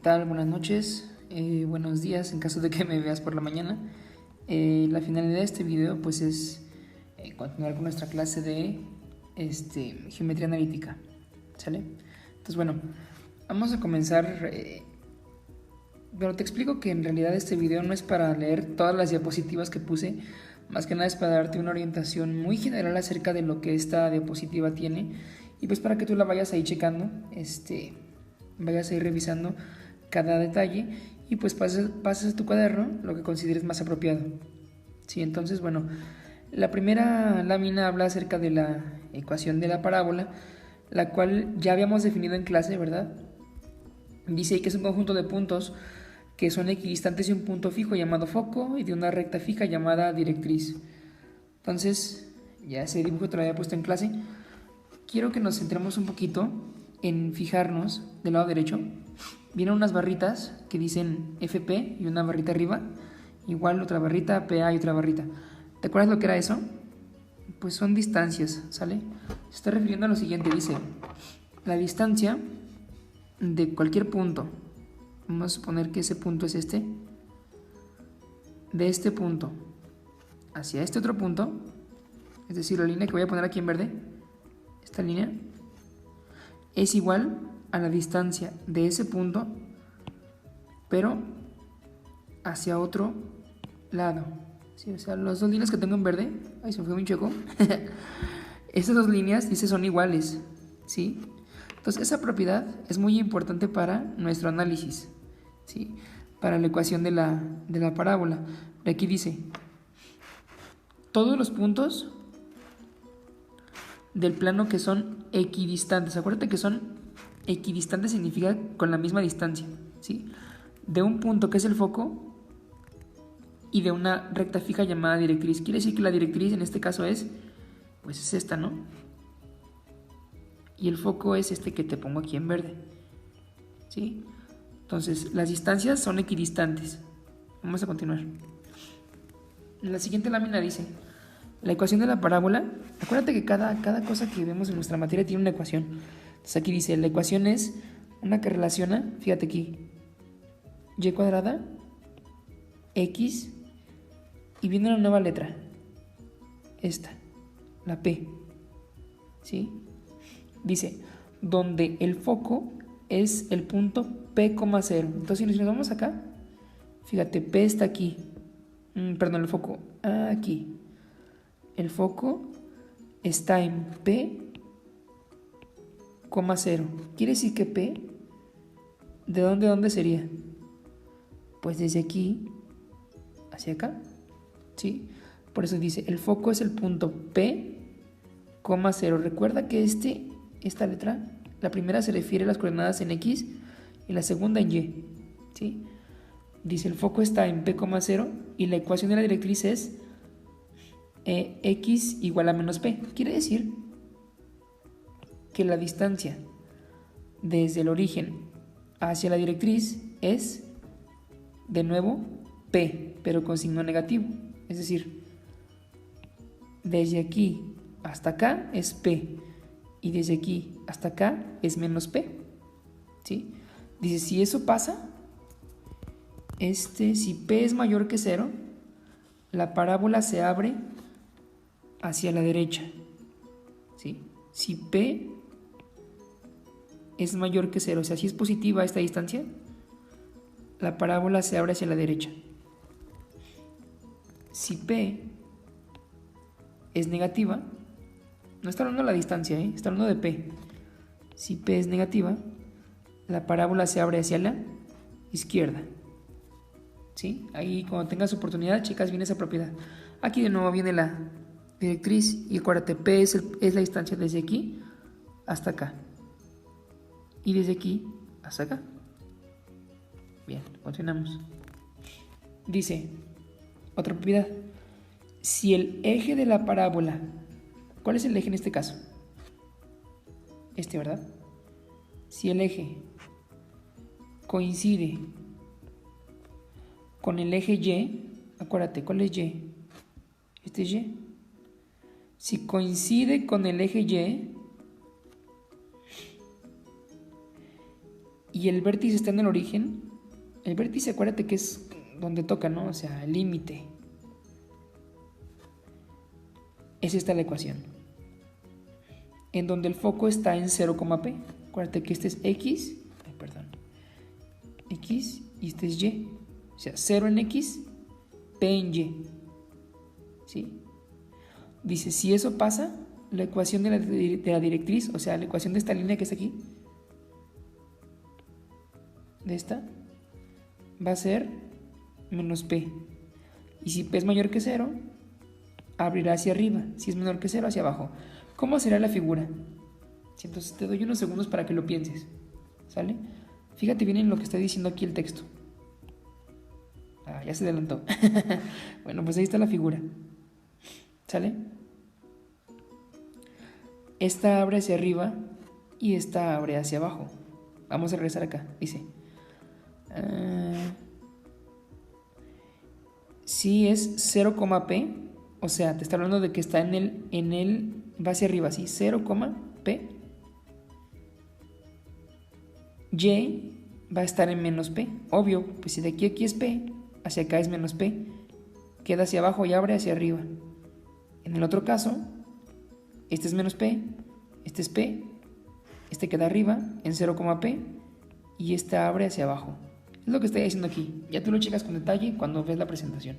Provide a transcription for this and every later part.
tal? Buenas noches, buenos días en caso de que me veas por la mañana. La finalidad de este video pues es continuar con nuestra clase de geometría analítica, ¿sale? Entonces bueno, vamos a comenzar, pero te explico que en realidad este video no es para leer todas las diapositivas que puse, más que nada es para darte una orientación muy general acerca de lo que esta diapositiva tiene y pues para que tú la vayas ahí checando, vayas a ir revisando cada detalle y pues pases a tu cuaderno lo que consideres más apropiado. Sí, entonces bueno, la primera lámina habla acerca de la ecuación de la parábola, la cual ya habíamos definido en clase, ¿verdad? Dice que es un conjunto de puntos que son equidistantes de un punto fijo llamado foco y de una recta fija llamada directriz. Entonces, ya ese dibujo te lo había puesto en clase. Quiero que nos centremos un poquito en fijarnos del lado derecho. Vienen unas barritas que dicen FP y una barrita arriba, igual otra barrita, PA y otra barrita. ¿Te acuerdas lo que era eso? Pues son distancias, ¿sale? Se está refiriendo a lo siguiente, dice la distancia de cualquier punto. Vamos a suponer que ese punto es este. De este punto hacia este otro punto, es decir, la línea que voy a poner aquí en verde, esta línea, es igual a la distancia de ese punto, pero hacia otro lado. Sí, o sea, las dos líneas que tengo en verde, ay, se me fue muy choco. Estas dos líneas, dice, son iguales, ¿sí? Entonces, esa propiedad es muy importante para nuestro análisis, ¿sí? Para la ecuación de la parábola. Aquí dice, todos los puntos del plano que son equidistantes. Acuérdate que son equidistantes, significa con la misma distancia, ¿sí? De un punto que es el foco y de una recta fija llamada directriz. Quiere decir que la directriz en este caso es, pues es esta, ¿no? Y el foco es este que te pongo aquí en verde, ¿sí? Entonces, las distancias son equidistantes. Vamos a continuar. La siguiente lámina dice, la ecuación de la parábola. Acuérdate que cada cosa que vemos en nuestra materia tiene una ecuación. Entonces aquí dice, la ecuación es una que relaciona, fíjate aquí, y cuadrada, x, y viene una nueva letra, esta, la p, ¿sí? Dice, donde el foco es el punto p, 0. Entonces si nos vamos acá, fíjate, p está aquí, perdón, el foco, aquí. El foco está en P, 0. Quiere decir que P, ¿de dónde sería? Pues desde aquí hacia acá, ¿sí? Por eso dice, el foco es el punto P, 0. Recuerda que esta letra, la primera se refiere a las coordenadas en X y la segunda en Y, ¿sí? Dice, el foco está en P, 0 y la ecuación de la directriz es x igual a menos p. Quiere decir que la distancia desde el origen hacia la directriz es, de nuevo, p, pero con signo negativo. Es decir, desde aquí hasta acá es p y desde aquí hasta acá es menos p, ¿sí? Dice, si eso pasa, si p es mayor que 0, la parábola se abre hacia la derecha, ¿sí? Si P es mayor que 0, o sea, si es positiva esta distancia, la parábola se abre hacia la derecha. Si P es negativa, no está hablando de la distancia, está hablando de P. Si P es negativa, la parábola se abre hacia la izquierda, ¿sí? Ahí cuando tengas oportunidad, checas bien esa propiedad. Aquí de nuevo viene la directriz y acuérdate, P es la distancia desde aquí hasta acá y desde aquí hasta acá. Bien, continuamos. Dice, otra propiedad, si el eje de la parábola, ¿cuál es el eje en este caso? ¿Verdad? Si el eje coincide con el eje Y, acuérdate, ¿cuál es Y? Este es Y. Si coincide con el eje Y y el vértice está en el origen, el vértice acuérdate que es donde toca, ¿no? O sea, el límite. Es esta la ecuación. En donde el foco está en 0,p. Acuérdate que este es x, x y este es y. O sea, 0 en x, p en y. ¿Sí? Dice, si eso pasa, la ecuación de la directriz, o sea, la ecuación de esta línea que está aquí, de esta, va a ser menos p. Y si p es mayor que 0, abrirá hacia arriba. Si es menor que 0, hacia abajo. ¿Cómo será la figura? Entonces te doy unos segundos para que lo pienses. ¿Sale? Fíjate bien en lo que está diciendo aquí el texto. Ya se adelantó. Bueno, pues ahí está la figura. ¿Sale? Esta abre hacia arriba y esta abre hacia abajo. Vamos a regresar acá. Dice, si es 0,p, o sea, te está hablando de que está en el va hacia arriba, ¿sí? 0,p. Y va a estar en menos p. Obvio, pues si de aquí a aquí es p, hacia acá es menos p. Queda hacia abajo y abre hacia arriba. En el otro caso, este es menos p, este es p, este queda arriba en 0,p y este abre hacia abajo. Es lo que estoy diciendo aquí. Ya tú lo checas con detalle cuando ves la presentación.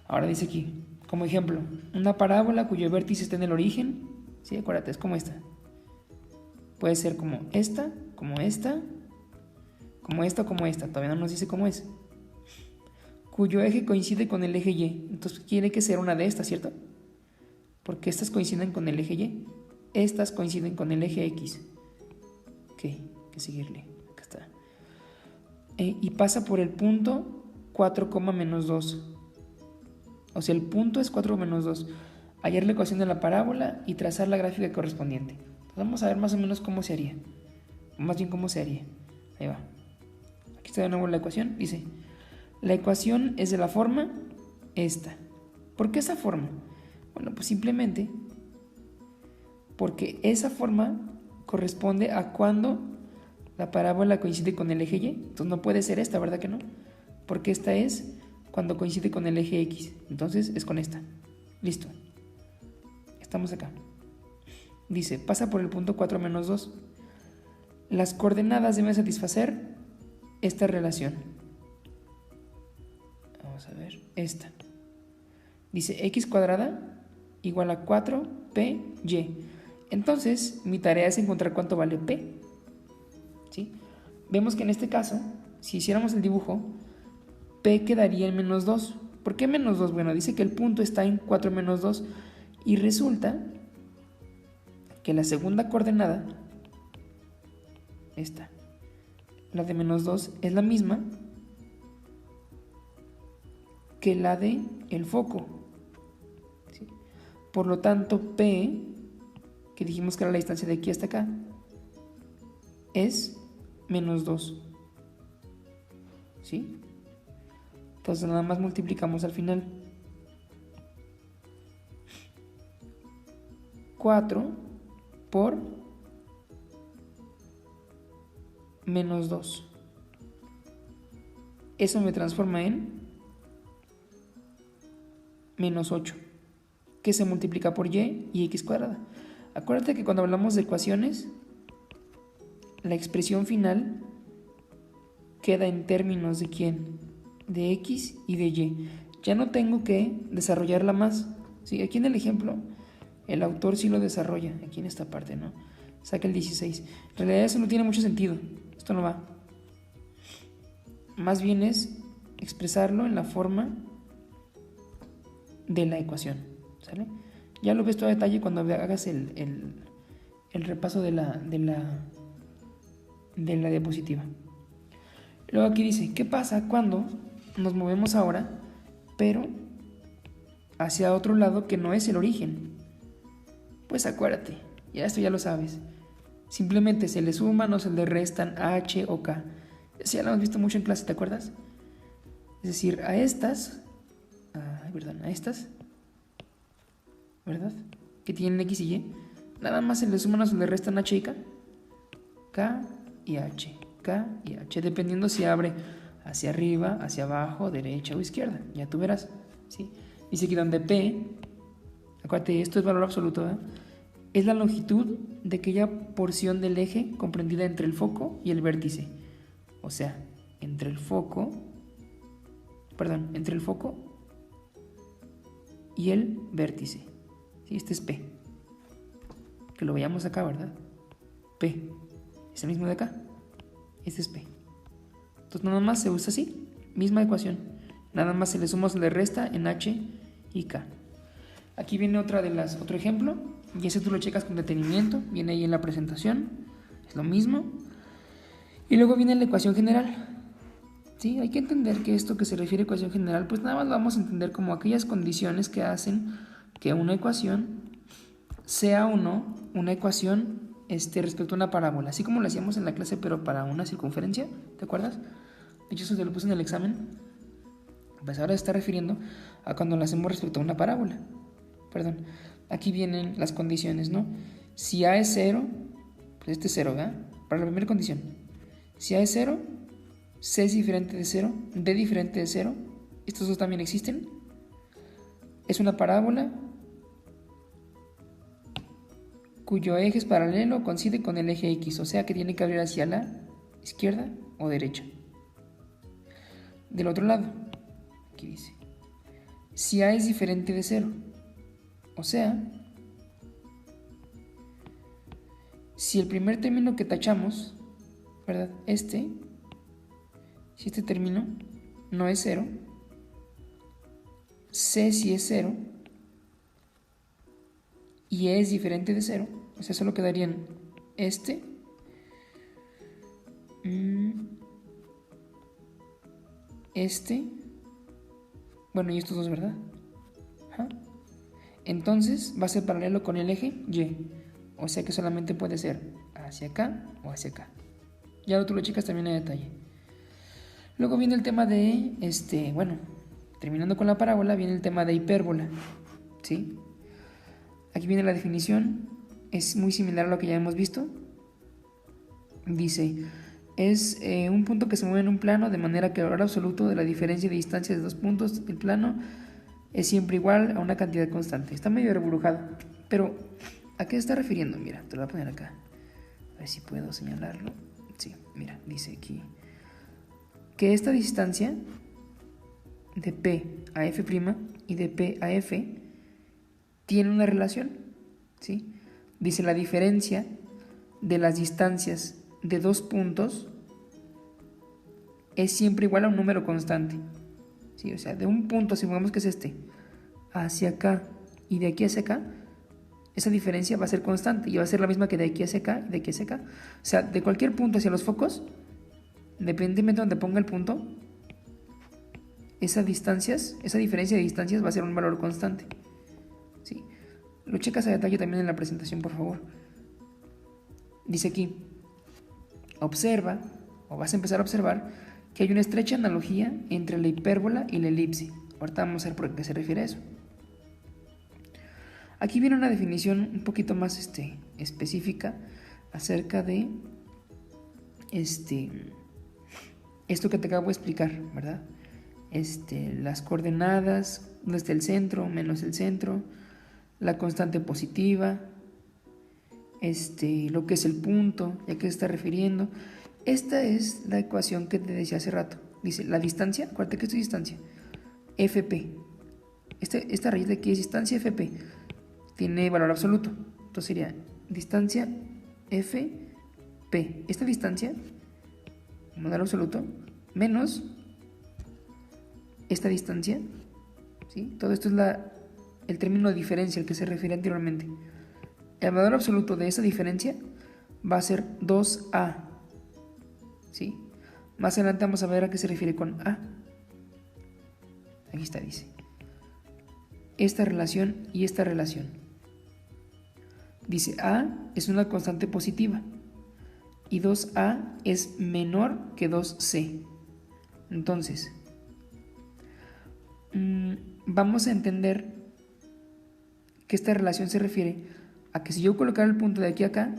Ahora dice aquí, como ejemplo, una parábola cuyo vértice está en el origen. Sí, acuérdate, es como esta. Puede ser como esta, como esta, como esta o como esta. Todavía no nos dice cómo es. Cuyo eje coincide con el eje Y. Entonces tiene que ser una de estas, ¿cierto? Porque estas coinciden con el eje Y. Estas coinciden con el eje X. Ok, hay que seguirle. Acá está. Y pasa por el punto 4, menos 2. O sea, el punto es 4 menos 2. Hallar la ecuación de la parábola y trazar la gráfica correspondiente. Entonces vamos a ver más o menos cómo se haría. Más bien cómo se haría. Ahí va. Aquí está de nuevo la ecuación. Dice, la ecuación es de la forma esta. ¿Por qué esa forma? Bueno, pues simplemente porque esa forma corresponde a cuando la parábola coincide con el eje Y. Entonces no puede ser esta, ¿verdad que no? Porque esta es cuando coincide con el eje X. Entonces es con esta. Listo. Estamos acá. Dice, pasa por el punto 4 menos 2. Las coordenadas deben satisfacer esta relación. Vamos a ver, esta. Dice x cuadrada igual a 4py. Entonces, mi tarea es encontrar cuánto vale p. ¿Sí? Vemos que en este caso, si hiciéramos el dibujo, p quedaría en menos 2. ¿Por qué menos 2? Bueno, dice que el punto está en 4 menos 2 y resulta que la segunda coordenada, esta, la de menos 2, es la misma que la de el foco. ¿Sí? Por lo tanto, P, que dijimos que era la distancia de aquí hasta acá, es menos 2. ¿Sí? Entonces nada más multiplicamos al final. 4 por menos 2. Eso me transforma en menos 8, que se multiplica por y x cuadrada. Acuérdate que cuando hablamos de ecuaciones, la expresión final queda en términos de ¿quién? De x y de y. Ya no tengo que desarrollarla más. ¿Sí? Aquí en el ejemplo, el autor sí lo desarrolla, aquí en esta parte, ¿no? Saca el 16. En realidad eso no tiene mucho sentido. Esto no va. Más bien es expresarlo en la forma de la ecuación, ¿sale? Ya lo ves todo a detalle cuando hagas el repaso de la diapositiva. Luego aquí dice, ¿qué pasa cuando nos movemos ahora, pero hacia otro lado que no es el origen? Pues acuérdate, ya esto ya lo sabes. Simplemente se le suman o se le restan h o k. Eso ya lo hemos visto mucho en clase, ¿te acuerdas? Es decir, a estas, ¿verdad? Que tienen x y y, nada más se le suman o se le restan h y k y h. K y H, dependiendo si abre hacia arriba, hacia abajo, derecha o izquierda. Ya tú verás, ¿sí? Dice aquí donde P, acuérdate, esto es valor absoluto, ¿verdad? Es la longitud de aquella porción del eje comprendida entre el foco y el vértice. O sea, entre el foco y el vértice. ¿Sí? Este es P. Que lo veamos acá, ¿verdad? P. Es el mismo de acá. Este es P. Entonces nada más se usa así. Misma ecuación. Nada más se le suma o se le resta en H y K. Aquí viene otro ejemplo. Y ese tú lo checas con detenimiento. Viene ahí en la presentación. Es lo mismo. Y luego viene la ecuación general. ¿Sí? Hay que entender que esto que se refiere a ecuación general, pues nada más lo vamos a entender como aquellas condiciones que hacen que una ecuación sea o no una ecuación respecto a una parábola, así como lo hacíamos en la clase, pero para una circunferencia, ¿te acuerdas? De hecho, eso te lo puse en el examen. Pues ahora se está refiriendo a cuando lo hacemos respecto a una parábola. Perdón, aquí vienen las condiciones, ¿no? Si A es 0, pues este es 0, ¿verdad? Para la primera condición. Si A es 0, C es diferente de 0, D diferente de 0, estos dos también existen. Es una parábola cuyo eje es paralelo, coincide con el eje X, o sea que tiene que abrir hacia la izquierda o derecha. Del otro lado, aquí dice, si A es diferente de 0, o sea, si el primer término que tachamos, ¿verdad? Si este término no es 0, C sí es 0, y E es diferente de 0, o sea, solo quedarían bueno, y estos dos, ¿verdad? Ajá. Entonces va a ser paralelo con el eje Y, o sea que solamente puede ser hacia acá o hacia acá. Ya tú lo checas también en detalle. Luego viene el tema de, terminando con la parábola, viene el tema de hipérbola, ¿sí? Aquí viene la definición, es muy similar a lo que ya hemos visto. Dice, es un punto que se mueve en un plano de manera que el valor absoluto de la diferencia de distancia de dos puntos del plano es siempre igual a una cantidad constante. Está medio reburujado, pero ¿a qué se está refiriendo? Mira, te lo voy a poner acá, a ver si puedo señalarlo. Sí, mira, dice aquí que esta distancia de P a F' y de P a F tiene una relación, ¿sí? Dice la diferencia de las distancias de dos puntos es siempre igual a un número constante, ¿sí? O sea, de un punto, supongamos que es hacia acá y de aquí hacia acá, esa diferencia va a ser constante y va a ser la misma que de aquí hacia acá y de aquí hacia acá. O sea, de cualquier punto hacia los focos, independientemente de donde ponga el punto, esa diferencia de distancias va a ser un valor constante. ¿Sí? Lo checas a detalle también en la presentación, por favor. Dice aquí, observa, o vas a empezar a observar, que hay una estrecha analogía entre la hipérbola y la elipse. Ahorita vamos a ver por qué se refiere a eso. Aquí viene una definición un poquito más específica acerca de esto que te acabo de explicar, ¿verdad? Las coordenadas, donde está el centro, menos el centro, la constante positiva, lo que es el punto, ya que se está refiriendo. Esta es la ecuación que te decía hace rato. Dice, la distancia, acuérdate que esto es distancia, FP. Esta raíz de aquí es distancia FP. Tiene valor absoluto. Entonces sería distancia FP. Esta distancia, valor absoluto, menos esta distancia, ¿sí? Todo esto es el término de diferencia al que se refiere anteriormente. El valor absoluto de esa diferencia va a ser 2A, ¿sí? Más adelante vamos a ver a qué se refiere con A. Aquí está, dice. Esta relación y esta relación. Dice A es una constante positiva y 2A es menor que 2C. Entonces, vamos a entender que esta relación se refiere a que si yo colocara el punto de aquí a acá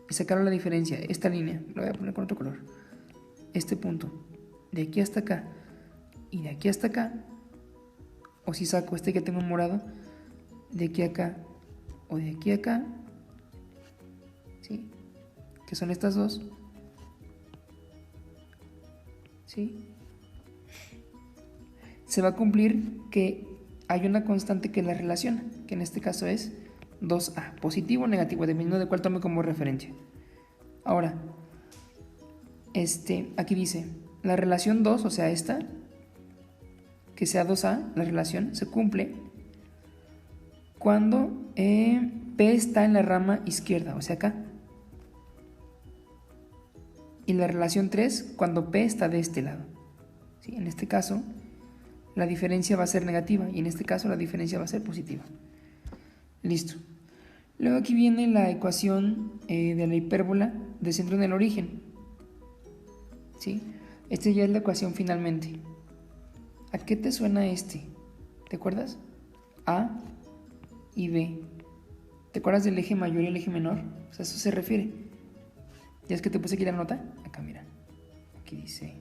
y sacara la diferencia, esta línea, lo voy a poner con otro color, este punto de aquí hasta acá y de aquí hasta acá, o si saco este que tengo en morado, de aquí a acá o de aquí a acá, ¿sí? Que son estas dos, ¿sí? Se va a cumplir que hay una constante que la relaciona, que en este caso es 2a, positivo o negativo, dependiendo de cuál tome como referencia. Ahora, aquí dice, la relación 2, o sea esta, que sea 2a, la relación se cumple cuando P está en la rama izquierda, o sea acá. Y la relación 3 cuando P está de este lado. ¿Sí? En este caso, la diferencia va a ser negativa y en este caso la diferencia va a ser positiva. Listo. Luego aquí viene la ecuación de la hipérbola de centro en el origen. ¿Sí? Esta ya es la ecuación finalmente. ¿A qué te suena este? ¿Te acuerdas? A y B. ¿Te acuerdas del eje mayor y el eje menor? O sea, eso se refiere. ¿Ya es que te puse aquí la nota? Acá, mira. Aquí dice...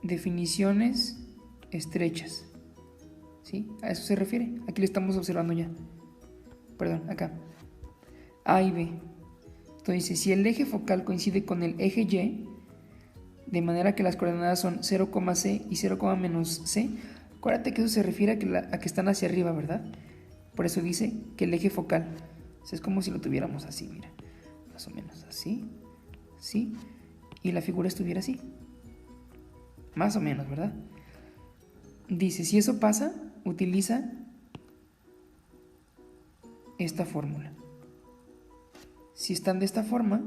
definiciones estrechas. ¿Sí? A eso se refiere. Aquí lo estamos observando ya. Perdón, acá. A y B. Entonces, si el eje focal coincide con el eje Y, de manera que las coordenadas son 0,c y 0,-c, acuérdate que eso se refiere a que están hacia arriba, ¿verdad? Por eso dice que el eje focal, o sea, es como si lo tuviéramos así, mira, más o menos así, así, y la figura estuviera así, más o menos, ¿verdad? Dice, si eso pasa, utiliza esta fórmula. Si están de esta forma,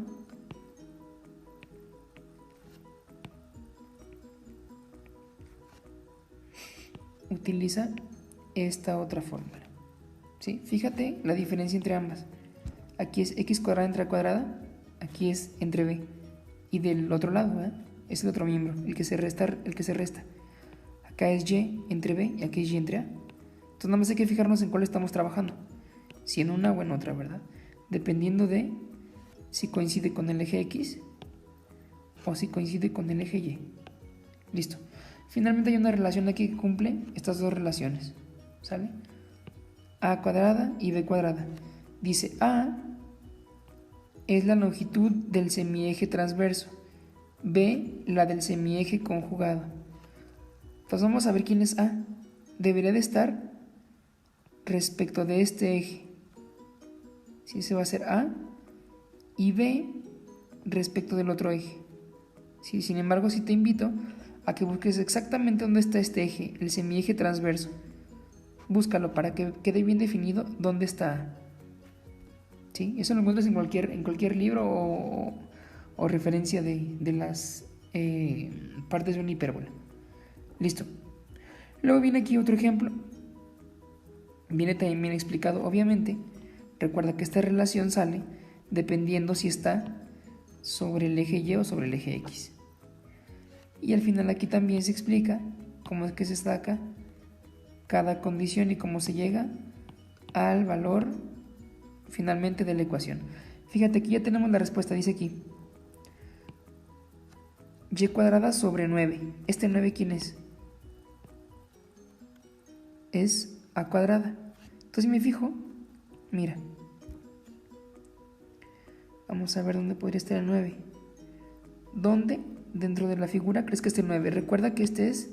utiliza esta otra fórmula. ¿Sí? Fíjate la diferencia entre ambas. Aquí es x cuadrada entre a cuadrada, aquí es entre b. Y del otro lado, es el otro miembro, el que se resta. Acá es y entre b y aquí es y entre a. Entonces nada más hay que fijarnos en cuál estamos trabajando. Si en una o en otra, ¿verdad? Dependiendo de si coincide con el eje x o si coincide con el eje y. Listo. Finalmente hay una relación aquí que cumple estas dos relaciones. ¿Sale? A cuadrada y b cuadrada. Dice A es la longitud del semieje transverso, B la del semieje conjugado. Entonces vamos a ver quién es A. Debería de estar respecto de este eje. Sí, se va a hacer A y B respecto del otro eje. Sí, sin embargo, sí te invito a que busques exactamente dónde está este eje, el semieje transverso. Búscalo para que quede bien definido dónde está. ¿Sí? Eso lo encuentras en cualquier libro o referencia de las partes de una hipérbola. Listo. Luego viene aquí otro ejemplo. Viene también bien explicado, obviamente. Recuerda que esta relación sale dependiendo si está sobre el eje Y o sobre el eje X. Y al final aquí también se explica cómo es que se saca cada condición y cómo se llega al valor finalmente de la ecuación. Fíjate, aquí ya tenemos la respuesta, dice aquí y cuadrada sobre 9. ¿Este 9 quién es? Es a cuadrada. Entonces si me fijo, mira, vamos a ver dónde podría estar el 9. ¿Dónde dentro de la figura crees que esté el 9? Recuerda que este es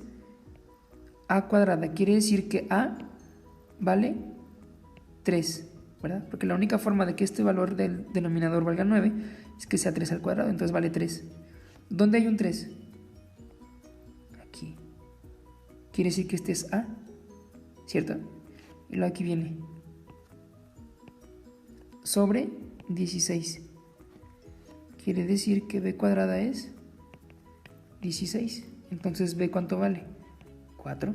a cuadrada, quiere decir que a vale 3, ¿verdad? Porque la única forma de que este valor del denominador valga 9 es que sea 3 al cuadrado, entonces vale 3. ¿Dónde hay un 3? Aquí. Quiere decir que este es a, ¿cierto? Y luego aquí viene sobre 16. Quiere decir que b cuadrada es 16. Entonces b, ¿cuánto vale? 4.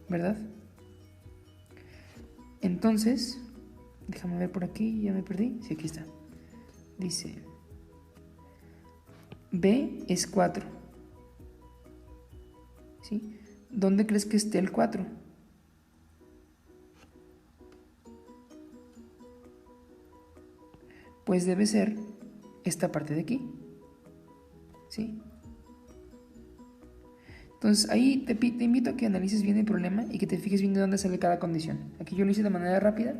¿Verdad? Entonces, déjame ver por aquí, ya me perdí. Sí, aquí está. Dice, b es 4. ¿Sí? ¿Dónde crees que esté el 4? pues debe ser esta parte de aquí, ¿sí? Entonces ahí te invito a que analices bien el problema y que te fijes bien de dónde sale cada condición. Aquí yo lo hice de manera rápida,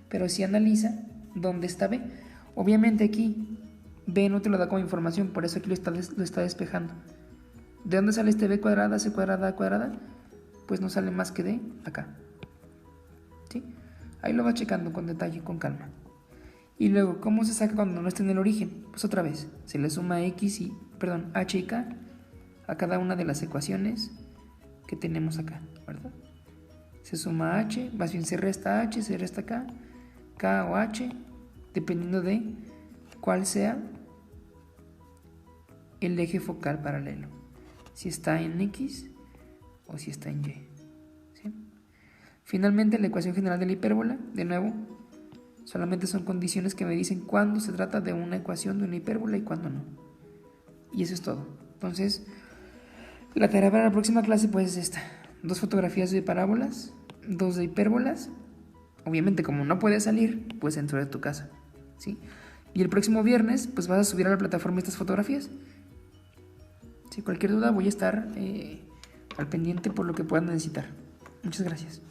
pero sí analiza dónde está B. Obviamente aquí B no te lo da como información, por eso aquí lo está despejando. ¿De dónde sale este B cuadrada, C cuadrada, A cuadrada? Pues no sale más que de acá, ¿sí? Ahí lo vas checando con detalle, con calma. Y luego, ¿cómo se saca cuando no está en el origen? Pues otra vez, se le suma H y K a cada una de las ecuaciones que tenemos acá, ¿verdad? Se suma H, más bien se resta H, se resta K o H, dependiendo de cuál sea el eje focal paralelo, si está en X o si está en Y, ¿sí? Finalmente, la ecuación general de la hipérbola, de nuevo, solamente son condiciones que me dicen cuándo se trata de una ecuación de una hipérbola y cuándo no. Y eso es todo. Entonces, la tarea para la próxima clase pues es esta: 2 fotografías de parábolas, 2 de hipérbolas. Obviamente, como no puedes salir, pues dentro de tu casa, ¿sí? Y el próximo viernes pues vas a subir a la plataforma estas fotografías. Si cualquier duda voy a estar al pendiente por lo que puedan necesitar. Muchas gracias.